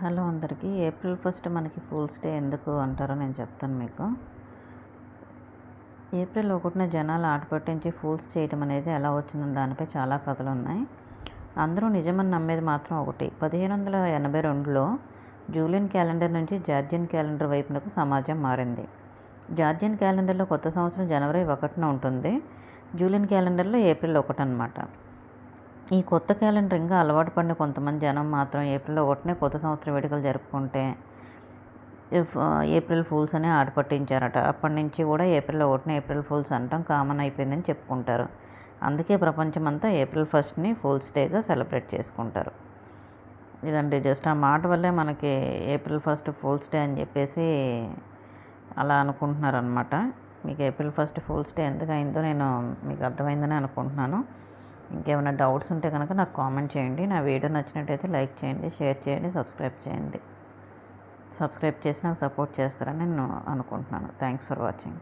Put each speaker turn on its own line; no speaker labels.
Hello అందరికీ. April 1 మనకి fools day ఎందుకు అంటారో నేను చెప్తాను మీకు. ఏప్రిల్ 1న జనాలు ఆట పట్టించి ఫూల్స్ చేయటం అనేది ఎలా వచ్చిందని దానిపై చాలా కథలు ఉన్నాయి. అందరూ నిజమని నమ్మేది మాత్రం ఒకటి. 1582లో జూలియన్ క్యాలెండర్ నుంచి జార్జియన్ క్యాలెండర్ వైపునకు సమాజం మారింది. జార్జియన్ క్యాలెండర్లో కొత్త సంవత్సరం జనవరి 1న ఉంటుంది. జూలియన్ క్యాలెండర్లో ఏప్రిల్ 1 అన్నమాట. ఈ కొత్త క్యాలెండర్ ఇంకా అలవాటు పడిన కొంతమంది జనం మాత్రం ఏప్రిల్ 1నే కొత్త సంవత్సరం వేడుకలు జరుపుకుంటే ఏప్రిల్ ఫూల్స్ అని ఆట పట్టించారట. అప్పటి నుంచి కూడా ఏప్రిల్ 1న ఏప్రిల్ ఫూల్స్ అంటాం కామన్ అయిపోయిందని చెప్పుకుంటారు. అందుకే ప్రపంచమంతా ఏప్రిల్ 1ని ఫూల్స్ డేగా సెలబ్రేట్ చేసుకుంటారు. ఇదండి, జస్ట్ ఆ మాట వల్లే మనకి ఏప్రిల్ 1 ఫూల్స్ డే అని చెప్పేసి అలా అనుకుంటున్నారు అనమాట. మీకు ఏప్రిల్ 1 ఫూల్స్ డే ఎందుకు అయిందో నేను మీకు అర్థమైందని అనుకుంటున్నాను. ఇంకేమైనా డౌట్స్ ఉంటే కనుక నాకు కామెంట్ చేయండి. నా వీడియో నచ్చినట్టయితే లైక్ చేయండి, షేర్ చేయండి, సబ్స్క్రైబ్ చేయండి. సబ్స్క్రైబ్ చేసి నాకు సపోర్ట్ చేస్తారని నేను అనుకుంటున్నాను. Thanks for watching.